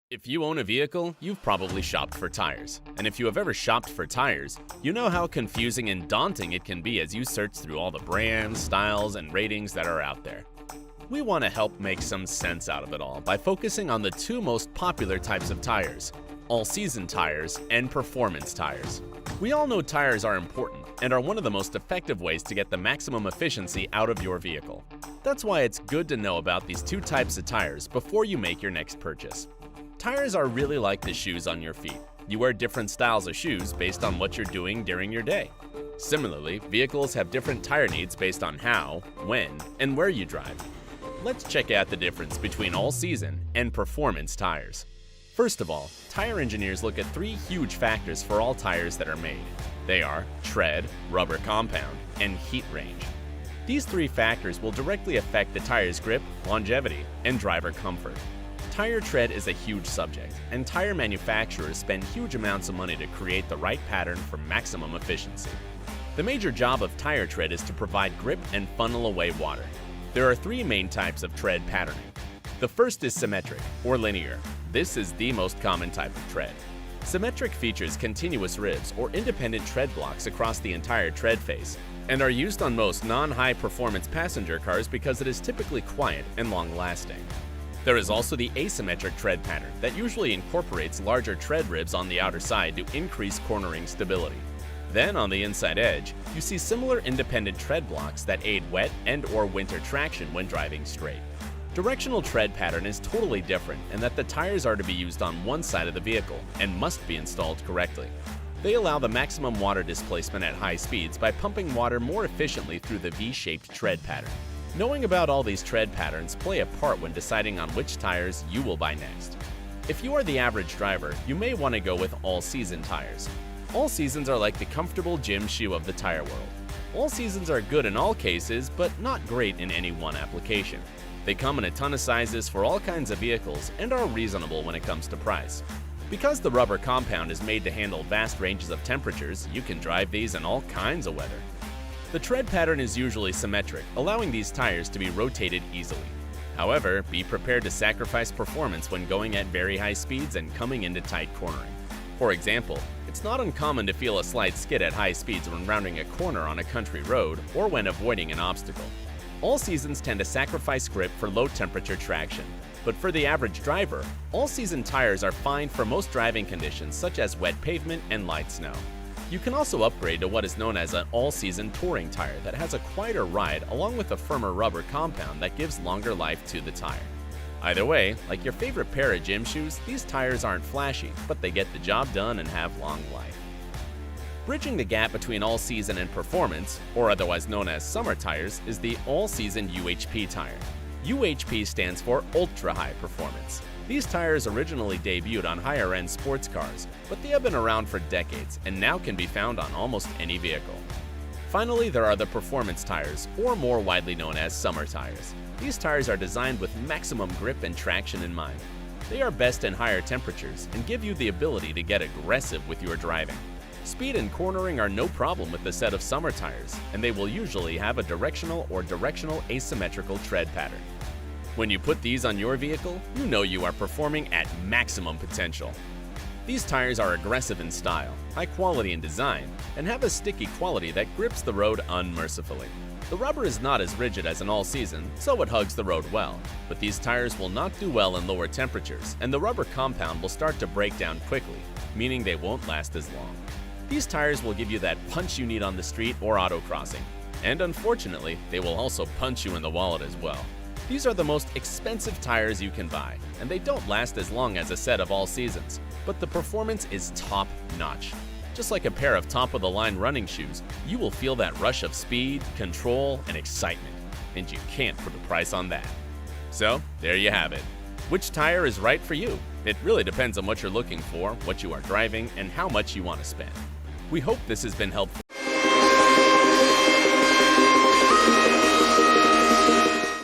If you own a vehicle, you've probably shopped for tires. And if you have ever shopped for tires, you know how confusing and daunting it can be as you search through all the brands, styles, and ratings that are out there. We want to help make some sense out of it all by focusing on the two most popular types of tires: all-season tires and performance tires. We all know tires are important and are one of the most effective ways to get the maximum efficiency out of your vehicle. That's why it's good to know about these two types of tires before you make your next purchase. Tires are really like the shoes on your feet. You wear different styles of shoes based on what you're doing during your day. Similarly, vehicles have different tire needs based on how, when, and where you drive. Let's check out the difference between all-season and performance tires. First of all, tire engineers look at three huge factors for all tires that are made. They are tread, rubber compound, and heat range. These three factors will directly affect the tire's grip, longevity, and driver comfort. Tire tread is a huge subject, and tire manufacturers spend huge amounts of money to create the right pattern for maximum efficiency. The major job of tire tread is to provide grip and funnel away water. There are three main types of tread patterning. The first is symmetric, or linear. This is the most common type of tread. Symmetric features continuous ribs or independent tread blocks across the entire tread face, and are used on most non-high-performance passenger cars because it is typically quiet and long-lasting. There is also the asymmetric tread pattern that usually incorporates larger tread ribs on the outer side to increase cornering stability. Then on the inside edge, you see similar independent tread blocks that aid wet and/or winter traction when driving straight. Directional tread pattern is totally different in that the tires are to be used on one side of the vehicle and must be installed correctly. They allow the maximum water displacement at high speeds by pumping water more efficiently through the V-shaped tread pattern. Knowing about all these tread patterns play a part when deciding on which tires you will buy next. If you are the average driver, you may want to go with all-season tires. All seasons are like the comfortable gym shoe of the tire world. All seasons are good in all cases, but not great in any one application. They come in a ton of sizes for all kinds of vehicles and are reasonable when it comes to price. Because the rubber compound is made to handle vast ranges of temperatures, you can drive these in all kinds of weather. The tread pattern is usually symmetric, allowing these tires to be rotated easily. However, be prepared to sacrifice performance when going at very high speeds and coming into tight cornering. For example, it's not uncommon to feel a slight skid at high speeds when rounding a corner on a country road or when avoiding an obstacle. All seasons tend to sacrifice grip for low-temperature traction, but for the average driver, all-season tires are fine for most driving conditions such as wet pavement and light snow. You can also upgrade to what is known as an all-season touring tire that has a quieter ride along with a firmer rubber compound that gives longer life to the tire. Either way, like your favorite pair of gym shoes, these tires aren't flashy, but they get the job done and have long life. Bridging the gap between all-season and performance, or otherwise known as summer tires, is the all-season UHP tire. UHP stands for Ultra High Performance. These tires originally debuted on higher-end sports cars, but they have been around for decades and now can be found on almost any vehicle. Finally, there are the performance tires, or more widely known as summer tires. These tires are designed with maximum grip and traction in mind. They are best in higher temperatures and give you the ability to get aggressive with your driving. Speed and cornering are no problem with the set of summer tires, and they will usually have a directional or directional asymmetrical tread pattern. When you put these on your vehicle, you know you are performing at maximum potential. These tires are aggressive in style, high quality in design, and have a sticky quality that grips the road unmercifully. The rubber is not as rigid as an all-season, so it hugs the road well, but these tires will not do well in lower temperatures, and the rubber compound will start to break down quickly, meaning they won't last as long. These tires will give you that punch you need on the street or autocrossing, and unfortunately, they will also punch you in the wallet as well. These are the most expensive tires you can buy, and they don't last as long as a set of all seasons, but the performance is top-notch. Just like a pair of top-of-the-line running shoes, you will feel that rush of speed, control, and excitement, and you can't put a price on that. So, there you have it. Which tire is right for you? It really depends on what you're looking for, what you are driving, and how much you want to spend. We hope this has been helpful.